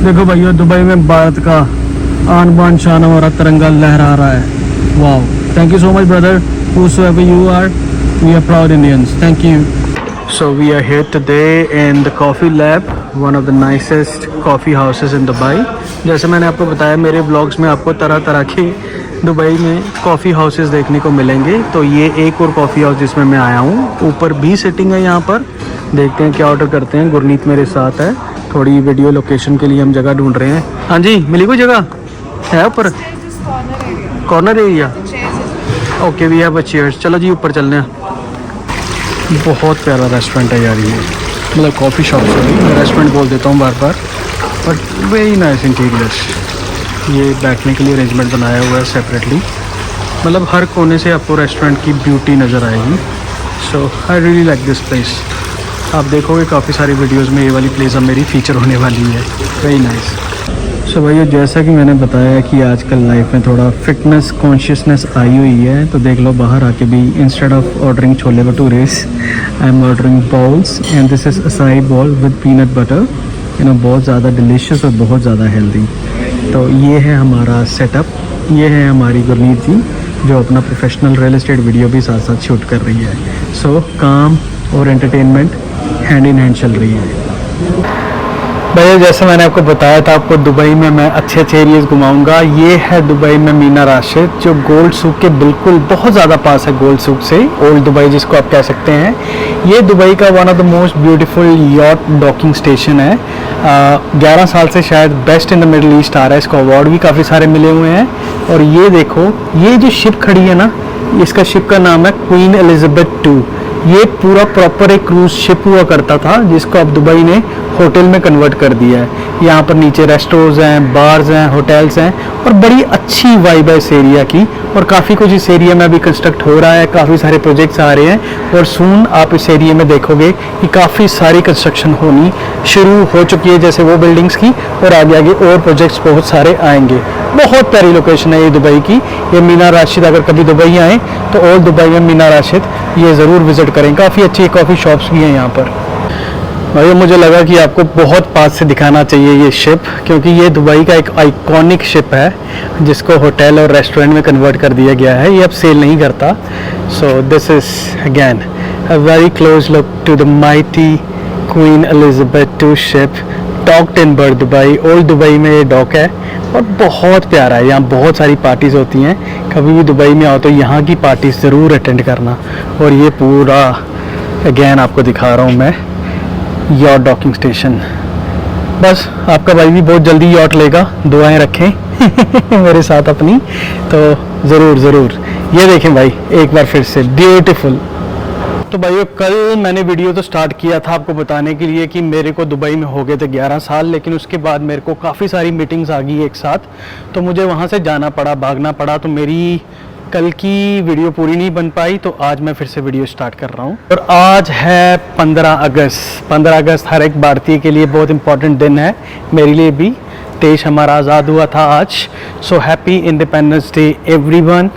देखो भैया, दुबई में भारत का आन बान शान हमारा तिरंगा लहरा रहा है. Wow, thank you so much brother, whosoever you are, we are proud Indians. Thank you. So we are here today in the Coffee Lab, one of the nicest coffee houses in Dubai. जैसे मैंने आपको बताया मेरे blogs में आपको तरह तरह के दुबई में कॉफ़ी हाउसेस देखने को मिलेंगे. तो ये एक और कॉफ़ी हाउस जिसमें मैं आया हूँ, ऊपर भी सिटिंग है यहाँ पर. देखते हैं क्या ऑर्डर करते हैं. गुरनीत मेरे साथ है. थोड़ी वीडियो लोकेशन के लिए हम जगह ढूंढ रहे हैं. हाँ जी, मिली कोई जगह है ऊपर? Corner area. Okay, we have a chairs. चलो जी ऊपर चलने हैं. बहुत प्यारा रेस्टोरेंट है यार ये, मतलब कॉफ़ी शॉप से रेस्टोरेंट बोल देता हूँ बार बार, बट वेरी नाइस इंटीरियर्स. ये बैठने के लिए अरेंजमेंट बनाया हुआ है सेपरेटली, मतलब हर कोने से आपको रेस्टोरेंट की ब्यूटी नज़र आएगी. So I really like this place. आप देखोगे काफ़ी सारी वीडियोस में ये वाली प्लेस अब मेरी फीचर होने वाली है. Very nice. सो भैया, जैसा कि मैंने बताया कि आजकल लाइफ में थोड़ा फिटनेस कॉन्शियसनेस आई हुई है, तो देख लो बाहर आके भी instead of ordering chole bhatures I am ordering balls, and this is acai ball with peanut butter. You know, बहुत ज़्यादा डिलीशियस और बहुत ज़्यादा हेल्दी. तो ये है हमारा सेटअप. ये है हमारी गुरनीत जी जो अपना प्रोफेशनल रियल एस्टेट वीडियो भी साथ साथ शूट कर रही है. सो काम और एंटरटेनमेंट हैंड इन हैंड चल रही है. भैया, जैसे मैंने आपको बताया था, आपको दुबई में मैं अच्छे अच्छे एरियाज़ घुमाऊंगा. ये है दुबई में मीना राशिद, जो गोल्ड सूक के बिल्कुल बहुत ज़्यादा पास है. गोल्ड सूक से ओल्ड दुबई जिसको आप कह सकते हैं. ये दुबई का one of the most beautiful yacht docking station है. 11 साल से शायद best in the Middle East आ रहा है. इसको अवार्ड भी काफ़ी सारे मिले हुए हैं. और ये देखो, ये जो शिप खड़ी है ना, इसका शिप का नाम है क्वीन एलिजाबेथ 2. ये पूरा प्रॉपर एक क्रूज शिप हुआ करता था, जिसको अब दुबई ने होटल में कन्वर्ट कर दिया है. यहाँ पर नीचे रेस्टोरेंट्स हैं, बार्स हैं, होटल्स हैं, और बड़ी अच्छी वाइब है इस एरिया की. और काफ़ी कुछ इस एरिया में अभी कंस्ट्रक्ट हो रहा है. काफ़ी सारे प्रोजेक्ट्स आ रहे हैं, और सून आप इस एरिया में देखोगे कि काफ़ी सारी कंस्ट्रक्शन होनी शुरू हो चुकी है, जैसे वो बिल्डिंग्स की, और आगे आगे और प्रोजेक्ट्स बहुत सारे आएंगे. बहुत प्यारी लोकेशन है ये दुबई की. ये मीना राशिद, अगर कभी दुबई आएँ तो ओल्ड दुबई में मीना राशिद ये ज़रूर विज़िट करें. काफ़ी अच्छी कॉफ़ी शॉप्स भी हैं यहाँ पर. भाई, मुझे लगा कि आपको बहुत पास से दिखाना चाहिए ये शिप, क्योंकि ये दुबई का एक आइकॉनिक शिप है जिसको होटल और रेस्टोरेंट में कन्वर्ट कर दिया गया है. ये अब सेल नहीं करता. So this is again a very close look to the mighty Queen Elizabeth 2 ship docked in Bur Dubai. Old Dubai में ये डॉक है और बहुत प्यारा है. यहाँ बहुत सारी पार्टीज़ होती हैं. कभी भी दुबई में आओ तो यहाँ की पार्टीज ज़रूर अटेंड करना. और ये पूरा अगेन आपको दिखा रहा हूँ मैं यॉट डॉकिंग स्टेशन. बस आपका भाई भी बहुत जल्दी यॉट लेगा, दुआएं रखें मेरे साथ अपनी. तो ज़रूर ज़रूर ये देखें भाई, एक बार फिर से ब्यूटीफुल. तो भाइयों, कल मैंने वीडियो तो स्टार्ट किया था आपको बताने के लिए कि मेरे को दुबई में हो गए थे 11 साल, लेकिन उसके बाद मेरे को काफ़ी सारी मीटिंग्स आ गई एक साथ, तो मुझे वहाँ से जाना पड़ा, भागना पड़ा. तो मेरी कल की वीडियो पूरी नहीं बन पाई, तो आज मैं फिर से वीडियो स्टार्ट कर रहा हूँ. और आज है 15 अगस्त. 15 अगस्त हर एक भारतीय के लिए बहुत इंपॉर्टेंट दिन है. मेरे लिए भी. देश हमारा आज़ाद हुआ था आज. So happy Independence day everyone.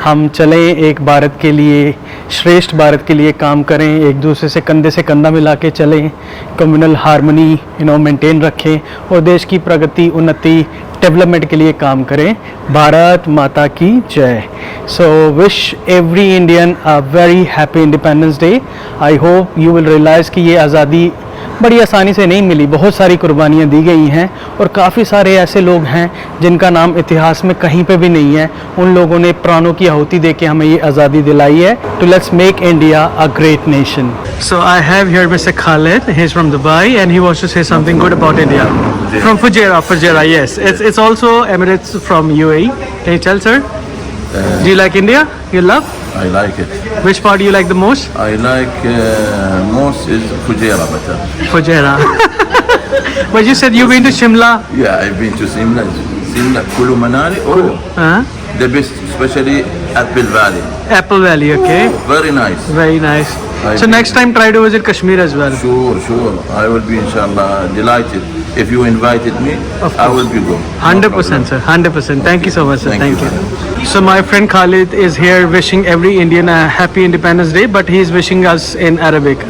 हम चलें एक भारत के लिए, श्रेष्ठ भारत के लिए काम करें, एक दूसरे से कंधा मिला के चलें, कम्युनल हार्मनी मेंटेन रखें, और देश की प्रगति, उन्नति, डेवलपमेंट के लिए काम करें. भारत माता की जय. So wish every Indian a very happy Independence Day. I hope you will realise कि ये आज़ादी बड़ी आसानी से नहीं मिली. बहुत सारी कुर्बानियाँ दी गई हैं, और काफ़ी सारे ऐसे लोग हैं जिनका नाम इतिहास में कहीं पे भी नहीं है. उन लोगों ने प्राणों की आहुति दे के हमें ये आज़ादी दिलाई है. तो let's make India a great nation. So I have here Mister Khalid. He is from Dubai and he wants to say something good about India. From Fujairah. Yes, it's also Emirates from UAE. Can you tell sir, do you like India? You love? I like it. Which part do you like the most? I like most is Fujairah better. Fujairah. But you said you've been to Shimla. Yeah, I've been to Simla, Kulu Manali. The best, especially Apple Valley. Apple Valley, okay. Very nice. Very nice. So next time try to visit Kashmir as well. Sure. I will be inshallah delighted. If you invited me, I will be good. 100%, sir. 100%. Thank you so much, sir. Thank you. So my friend Khalid is here wishing every Indian a happy Independence Day, but he is wishing us in Arabic.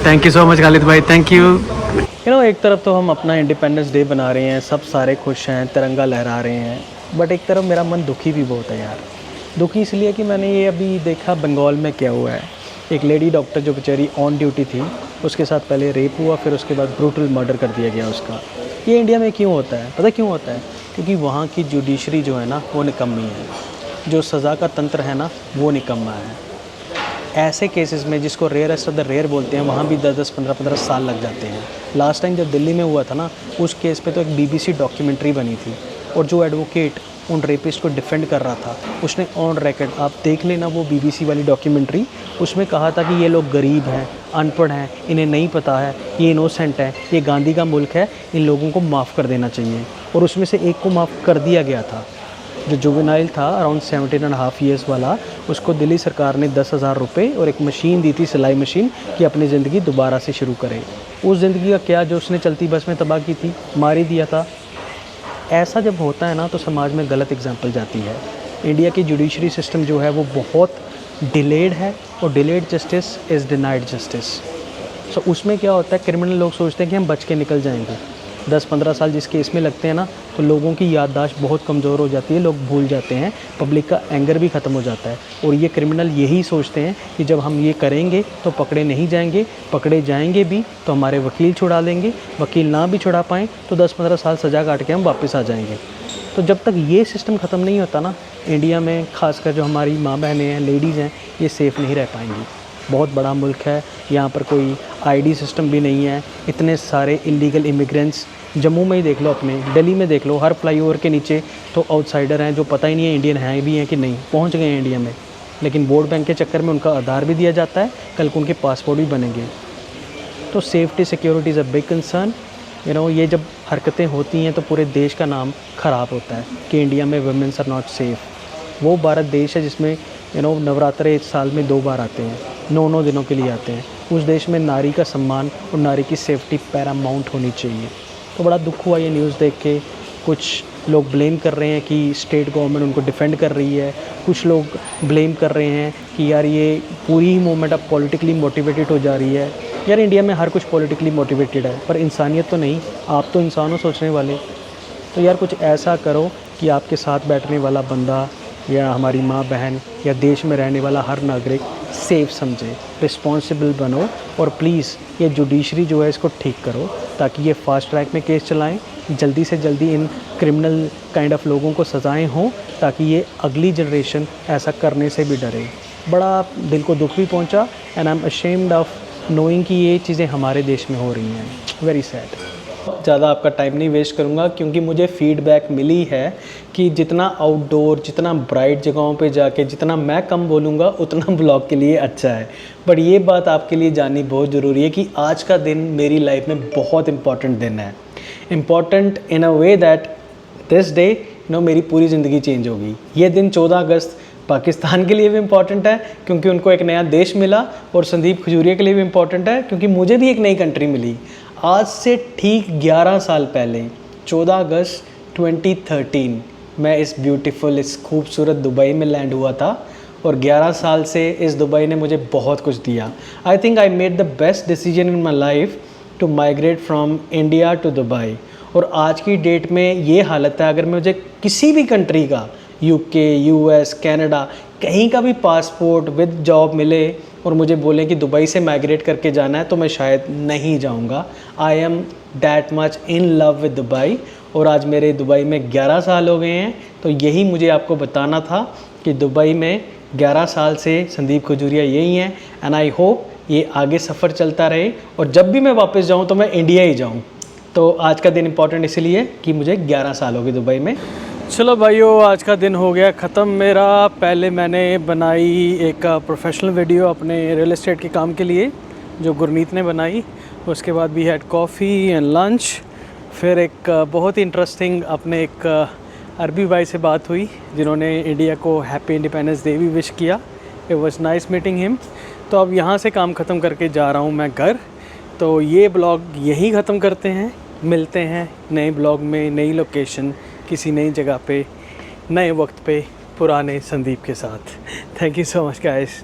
Thank you so much Khalid भाई, thank you. एक तरफ तो हम अपना independence day बना रहे हैं, सब सारे खुश हैं, तिरंगा लहरा रहे हैं, बट एक तरफ मेरा मन दुखी भी बहुत है यार। दुखी इसलिए कि मैंने ये अभी देखा बंगाल में क्या हुआ है। एक लेडी डॉक्टर जो बेचारी ऑन ड्यूटी थी, उसके साथ पहले रेप हुआ, फिर उसके बाद ब्रूटल मर्डर कर दिया गया उसका। ये इंडिया में क्यों होता है? पता क्यों होता है? क्योंकि वहाँ की जुडिशरी जो है ना वो निकम्मी है, जो सज़ा का तंत्र है ना वो निकम्मा है। ऐसे केसेस में जिसको रेयरेस्ट ऑफ द रेयर बोलते हैं, वहाँ भी 10-10, 15-15 साल लग जाते हैं। लास्ट टाइम जब दिल्ली में हुआ था ना, उस केस पे तो एक BBC डॉक्यूमेंट्री बनी थी, और जो एडवोकेट उन रेपिस्ट को डिफेंड कर रहा था, उसने ऑन रिकॉर्ड, आप देख लेना वो BBC वाली डॉक्यूमेंट्री, उसमें कहा था कि ये लोग गरीब हैं, अनपढ़ हैं, इन्हें नहीं पता है, ये इनोसेंट है, ये गांधी का मुल्क है, इन लोगों को माफ़ कर देना चाहिए। और उसमें से एक को माफ़ कर दिया गया था, जो जुवेनाइल था अराउंड 17.5 ईयर्स वाला। उसको दिल्ली सरकार ने 10,000 रुपये और एक मशीन दी थी, सिलाई मशीन, कि अपनी ज़िंदगी दोबारा से शुरू करे। उस ज़िंदगी का क्या जो उसने चलती बस में तबाह की थी, मार ही दिया था। ऐसा जब होता है ना तो समाज में गलत एग्जाम्पल जाती है। इंडिया की जुडिशरी सिस्टम जो है वो बहुत डिलेड है, और delayed justice is denied justice. So उसमें क्या होता है, क्रिमिनल लोग सोचते हैं कि हम बच के निकल जाएंगे। 10-15 साल जिस केस में लगते हैं ना, तो लोगों की याददाश्त बहुत कमज़ोर हो जाती है, लोग भूल जाते हैं, पब्लिक का एंगर भी ख़त्म हो जाता है। और ये क्रिमिनल यही सोचते हैं कि जब हम ये करेंगे तो पकड़े नहीं जाएंगे, पकड़े जाएंगे भी तो हमारे वकील छुड़ा लेंगे, वकील ना भी छुड़ा पाएँ तो 10-15 साल सज़ा काट के हम वापस आ जाएंगे। तो जब तक ये सिस्टम ख़त्म नहीं होता ना, इंडिया में खासकर जो हमारी माँ बहनें हैं, लेडीज़ हैं, ये सेफ़ नहीं रह पाएंगी। बहुत बड़ा मुल्क है, यहाँ पर कोई ID सिस्टम भी नहीं है, इतने सारे इलीगल इमिग्रेंट्स। जम्मू में ही देख लो, अपने दिल्ली में देख लो, हर फ्लाईओवर के नीचे तो आउटसाइडर हैं जो पता ही नहीं है इंडियन हैं भी हैं कि नहीं, पहुँच गए हैं इंडिया में, लेकिन वोट बैंक के चक्कर में उनका आधार भी दिया जाता है, कल को उनके पासपोर्ट भी बनेंगे। तो safety security is a big concern. ये जब हरकतें होती हैं तो पूरे देश का नाम ख़राब होता है कि इंडिया में वुमेन्स आर नॉट सेफ़। वो भारत देश है जिसमें नवरात्रे एक साल में 2 बार आते हैं, 9 दिनों के लिए आते हैं। उस देश में नारी का सम्मान और नारी की सेफ्टी पैरामाउंट होनी चाहिए। तो बड़ा दुख हुआ ये न्यूज़ देख के। कुछ लोग ब्लेम कर रहे हैं कि स्टेट गवर्नमेंट उनको डिफेंड कर रही है, कुछ लोग ब्लेम कर रहे हैं कि यार ये पूरी मूवमेंट अब पॉलिटिकली मोटिवेटेड हो जा रही है। यार इंडिया में हर कुछ पॉलिटिकली मोटिवेटेड है, पर इंसानियत तो नहीं। आप तो इंसान हो सोचने वाले। तो यार कुछ ऐसा करो कि आपके साथ बैठने वाला बंदा या हमारी माँ बहन या देश में रहने वाला हर नागरिक सेफ समझे, रिस्पॉन्सिबल बनो, और प्लीज़ ये जुडिशरी जो है इसको ठीक करो, ताकि ये फास्ट ट्रैक में केस चलाएं, जल्दी से जल्दी इन क्रिमिनल काइंड ऑफ लोगों को सज़ाएं हों, ताकि ये अगली जनरेशन ऐसा करने से भी डरे। बड़ा दिल को दुख भी पहुंचा, and I am ashamed of knowing कि ये चीज़ें हमारे देश में हो रही हैं। Very sad. ज़्यादा आपका टाइम नहीं वेस्ट करूँगा, क्योंकि मुझे फ़ीडबैक मिली है कि जितना आउटडोर, जितना ब्राइट जगहों पे जाके जितना मैं कम बोलूँगा उतना ब्लॉग के लिए अच्छा है। बट ये बात आपके लिए जाननी बहुत ज़रूरी है कि आज का दिन मेरी लाइफ में बहुत इंपॉर्टेंट दिन है। Important in a way that this day मेरी पूरी ज़िंदगी चेंज होगी। ये दिन 14 अगस्त पाकिस्तान के लिए भी इम्पॉर्टेंट है क्योंकि उनको एक नया देश मिला, और संदीप खजूरिया के लिए भी इम्पॉर्टेंट है क्योंकि मुझे भी एक नई कंट्री मिली। आज से ठीक 11 साल पहले 14 अगस्त 2013 मैं इस ब्यूटीफुल, इस खूबसूरत दुबई में लैंड हुआ था, और 11 साल से इस दुबई ने मुझे बहुत कुछ दिया। I think I made the best decision in my life to migrate from India to Dubai. और आज की डेट में ये हालत है, अगर मुझे किसी भी कंट्री का, UK, US, कनाडा, कहीं का भी पासपोर्ट विद जॉब मिले और मुझे बोलें कि दुबई से माइग्रेट करके जाना है, तो मैं शायद नहीं जाऊंगा। I am that much in love with Dubai, और आज मेरे दुबई में 11 साल हो गए हैं। तो यही मुझे आपको बताना था कि दुबई में 11 साल से संदीप खजूरिया यही हैं, एंड आई होप ये आगे सफ़र चलता रहे, और जब भी मैं वापस जाऊँ तो मैं इंडिया ही जाऊँ। तो आज का दिन इम्पॉर्टेंट इसलिए कि मुझे 11 साल हो गए दुबई में। चलो भाइयों, आज का दिन हो गया ख़त्म मेरा। पहले मैंने बनाई एक प्रोफेशनल वीडियो अपने रियल एस्टेट के काम के लिए जो गुरमीत ने बनाई। उसके बाद we had coffee and lunch. फिर एक बहुत ही इंटरेस्टिंग अपने एक अरबी भाई से बात हुई जिन्होंने इंडिया को हैप्पी इंडिपेंडेंस डे भी विश किया। It was nice meeting him. तो अब यहाँ से काम ख़त्म करके जा रहा हूँ मैं घर। तो ये ब्लॉग यहीं ख़त्म करते हैं। मिलते हैं नए ब्लॉग में, नई लोकेशन, किसी नई जगह पे, नए वक्त पे, पुराने संदीप के साथ। Thank you so much guys.